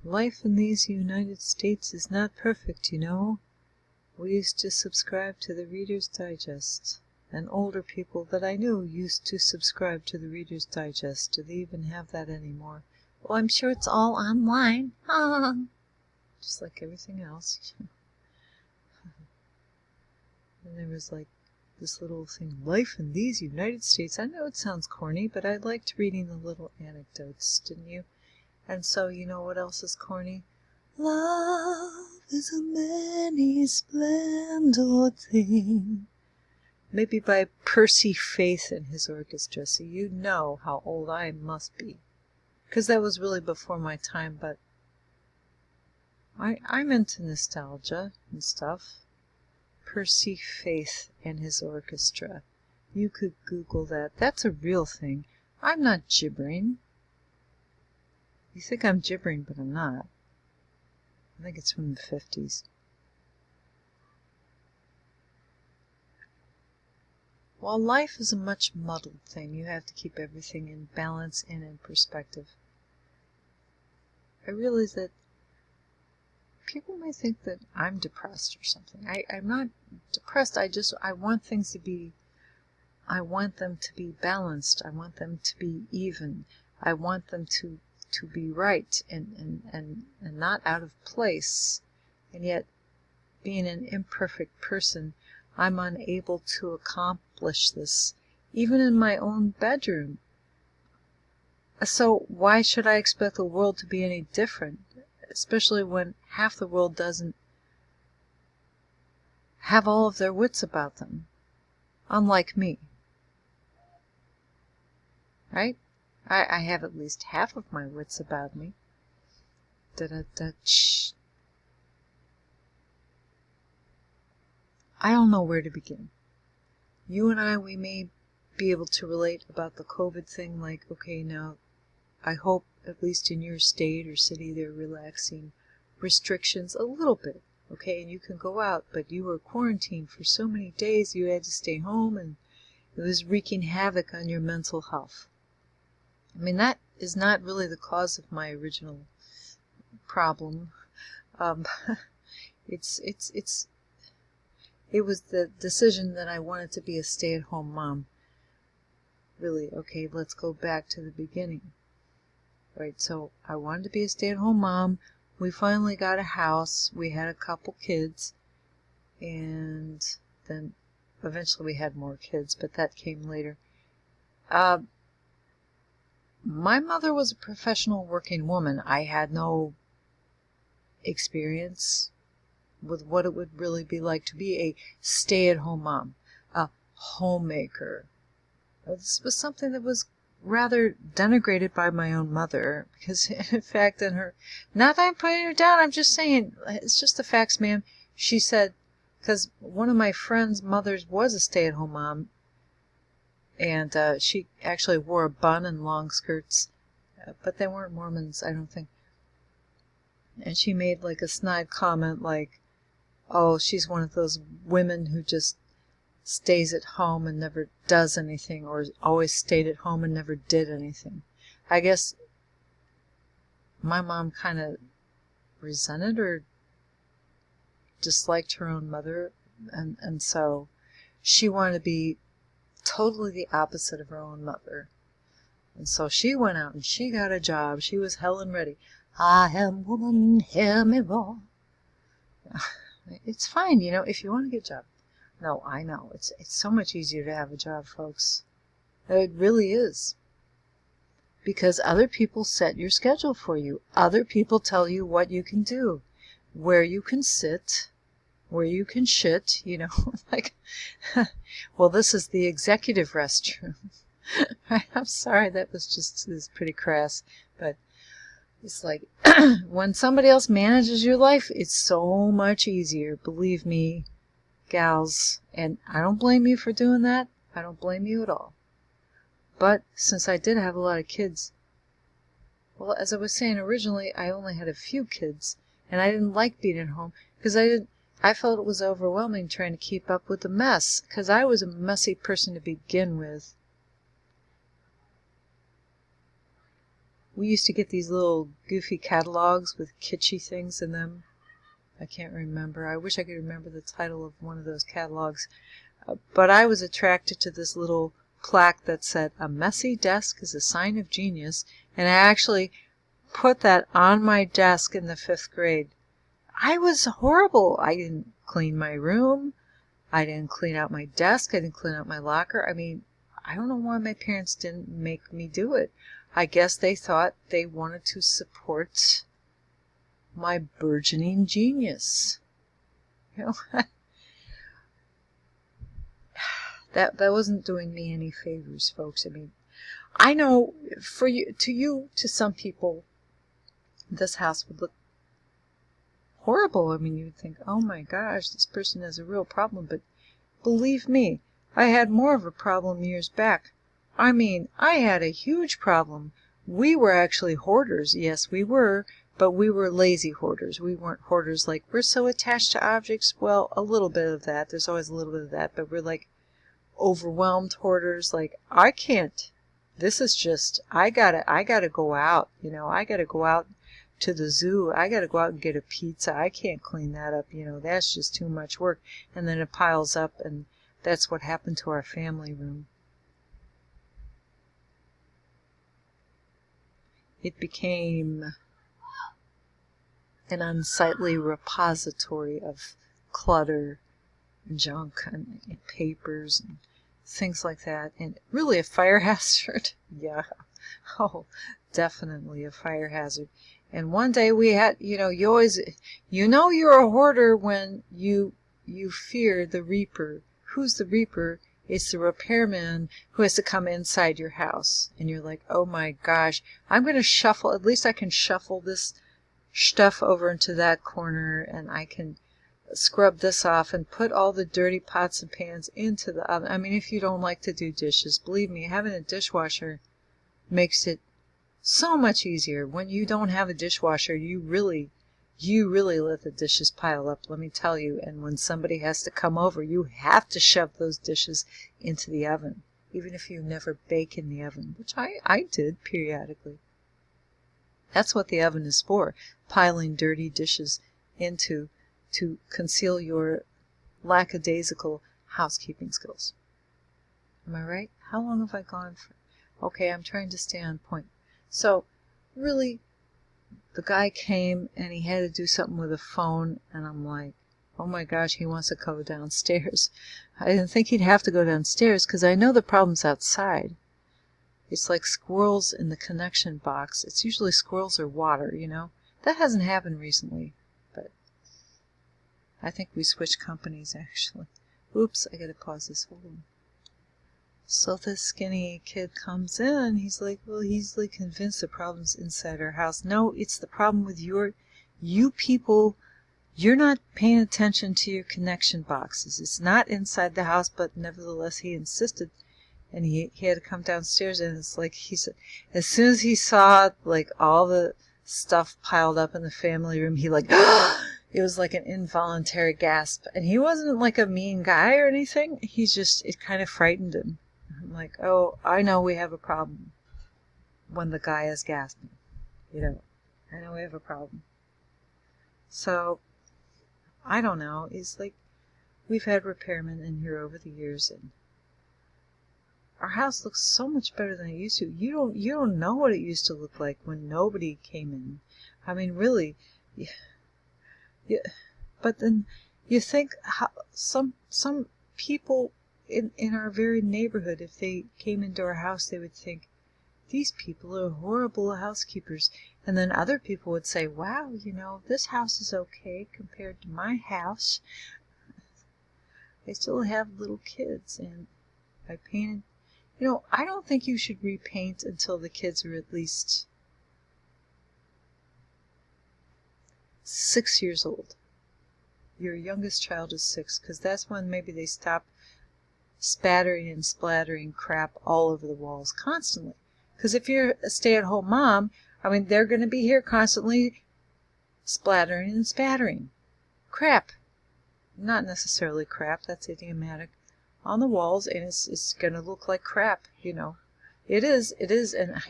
Life in these United States is not perfect, you know. We used to subscribe to the Reader's Digest, and older people that I knew used to subscribe to the Reader's Digest. Do they even have that anymore? Oh, I'm sure it's all online. Just like everything else. And there was like this little thing, life in these United States. I know it sounds corny, but I liked reading the little anecdotes, didn't you? And so, you know what else is corny? Love is a many splendid thing. Maybe by Percy Faith and his orchestra, so you know how old I must be. Because that was really before my time, but I'm into nostalgia and stuff. Percy Faith and his orchestra. You could Google that. That's a real thing. I'm not gibbering. You think I'm gibbering, but I'm not. I think it's from the 50s. While life is a much muddled thing, you have to keep everything in balance and in perspective. I realize that people may think that I'm depressed or something. I'm not depressed. I want things to be, I want them to be balanced. I want them to be even. I want them to be right and not out of place. And yet, being an imperfect person, I'm unable to accomplish this, even in my own bedroom. So why should I expect the world to be any different, especially when half the world doesn't have all of their wits about them, unlike me? Right? I have at least half of my wits about me. Shh. I don't know where to begin. You and I, we may be able to relate about the COVID thing, like, okay, now, I hope, at least in your state or city, they're relaxing restrictions a little bit, okay? And you can go out, but you were quarantined for so many days, you had to stay home, and it was wreaking havoc on your mental health. I mean, that is not really the cause of my original problem. It was the decision that I wanted to be a stay-at-home mom. Really, okay, let's go back to the beginning. Right, so I wanted to be a stay-at-home mom. We finally got a house. We had a couple kids. And then eventually we had more kids, but that came later. My mother was a professional working woman. I had no experience with what it would really be like to be a stay-at-home mom, a homemaker. This was something that was rather denigrated by my own mother, because in fact not that I'm putting her down, I'm just saying, it's just the facts, ma'am. She said, because one of my friend's mothers was a stay-at-home mom, and she actually wore a bun and long skirts, but they weren't Mormons, I don't think. And she made like a snide comment like, oh, she's one of those women who just stays at home and never does anything, or always stayed at home and never did anything. I guess my mom kind of resented or disliked her own mother, and so she wanted to be totally the opposite of her own mother. And so she went out and she got a job. She was Helen Reddy. I am woman, hear me roar. It's fine, you know, if you want to get a job. No, I know. It's so much easier to have a job, folks. It really is. Because other people set your schedule for you. Other people tell you what you can do, where you can sit, where you can shit, you know, like, well, this is the executive restroom. I'm sorry, that was pretty crass, but it's like, when somebody else manages your life, it's so much easier, believe me, gals, and I don't blame you for doing that. I don't blame you at all. But since I did have a lot of kids, well, as I was saying originally, I only had a few kids, and I didn't like being at home because I felt it was overwhelming trying to keep up with the mess, because I was a messy person to begin with. we used to get these little goofy catalogs with kitschy things in them. I can't remember. I wish I could remember the title of one of those catalogs. But I was attracted to this little plaque that said, "A messy desk is a sign of genius," and I actually put that on my desk in the 5th grade. I was horrible. I didn't clean my room. I didn't clean out my desk. I didn't clean out my locker. I mean, I don't know why my parents didn't make me do it. I guess they thought they wanted to support my burgeoning genius. You know, that wasn't doing me any favors, folks. I mean, I know to some people, this house would look horrible. I mean, you'd think, oh my gosh, this person has a real problem. But believe me, I had more of a problem years back. I mean, I had a huge problem. We were actually hoarders. Yes, we were, but we were lazy hoarders. We weren't hoarders like, we're so attached to objects. Well, a little bit of that. There's always a little bit of that. But we're like overwhelmed hoarders. Like, I can't. This is just, I gotta go out. You know, I gotta go out to the zoo. I gotta go out and get a pizza. I can't clean that up. You know, that's just too much work. And then it piles up, and that's what happened to our family room. It became an unsightly repository of clutter and junk and papers and things like that. And really a fire hazard. Yeah. Oh, definitely a fire hazard. And one day we had, you're a hoarder when you fear the reaper. Who's the reaper? It's the repairman who has to come inside your house. And you're like, oh my gosh, I'm going to shuffle. At least I can shuffle this stuff over into that corner, and I can scrub this off and put all the dirty pots and pans into the oven. I mean, if you don't like to do dishes, believe me, having a dishwasher makes it so much easier. When you don't have a dishwasher, you really let the dishes pile up, let me tell you. And when somebody has to come over, you have to shove those dishes into the oven, even if you never bake in the oven, which I did periodically. That's what the oven is for, piling dirty dishes into to conceal your lackadaisical housekeeping skills. Am I right? How long have I gone for? Okay, I'm trying to stay on point. So, really, the guy came and he had to do something with a phone, and I'm like, oh my gosh, he wants to go downstairs. I didn't think he'd have to go downstairs because I know the problem's outside. It's like squirrels in the connection box. It's usually squirrels or water, you know. That hasn't happened recently, but I think we switched companies, actually. Oops, I gotta pause this. Hold on. So this skinny kid comes in, he's like, well, he's like convinced the problem's inside our house. No, it's the problem with you people, you're not paying attention to your connection boxes. It's not inside the house, but nevertheless he insisted, and he had to come downstairs, and it's like he said, as soon as he saw like all the stuff piled up in the family room, he like, it was like an involuntary gasp. And he wasn't like a mean guy or anything. It kind of frightened him. I'm like, oh, I know we have a problem when the guy is gasping. You know, I know we have a problem. So, I don't know. It's like we've had repairmen in here over the years, and our house looks so much better than it used to. You don't know what it used to look like when nobody came in. I mean, really. Yeah. But then you think how some people in our very neighborhood, if they came into our house, they would think, these people are horrible housekeepers. And then other people would say, wow, this house is okay compared to my house. I still have little kids, and I painted. I don't think you should repaint until the kids are at least 6 years old. Your youngest child is 6, because that's when maybe they stop spattering and splattering crap all over the walls constantly. Because if you're a stay-at-home mom, I mean, they're going to be here constantly splattering and spattering. Crap. Not necessarily crap, that's idiomatic. On the walls, and it's going to look like crap, It is, and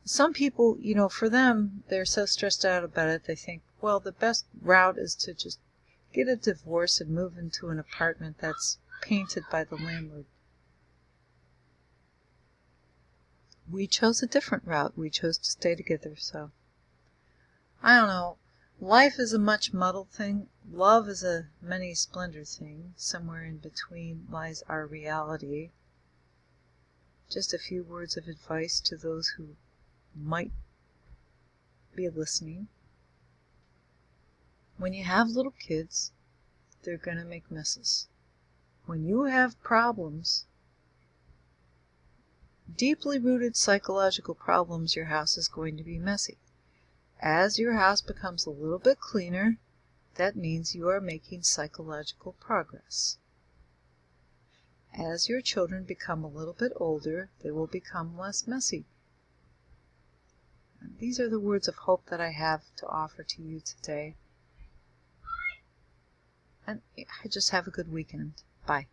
Some people, for them, they're so stressed out about it, they think, well, the best route is to just get a divorce and move into an apartment that's painted by the landlord. We chose a different route. We chose to stay together, so I don't know. Life is a much-muddled thing. Love is a many-splendor thing. Somewhere in between lies our reality. Just a few words of advice to those who might be listening. When you have little kids, they're going to make messes. When you have problems, deeply rooted psychological problems, your house is going to be messy. As your house becomes a little bit cleaner, that means you are making psychological progress. As your children become a little bit older, they will become less messy. And these are the words of hope that I have to offer to you today. And just have a good weekend. Bye.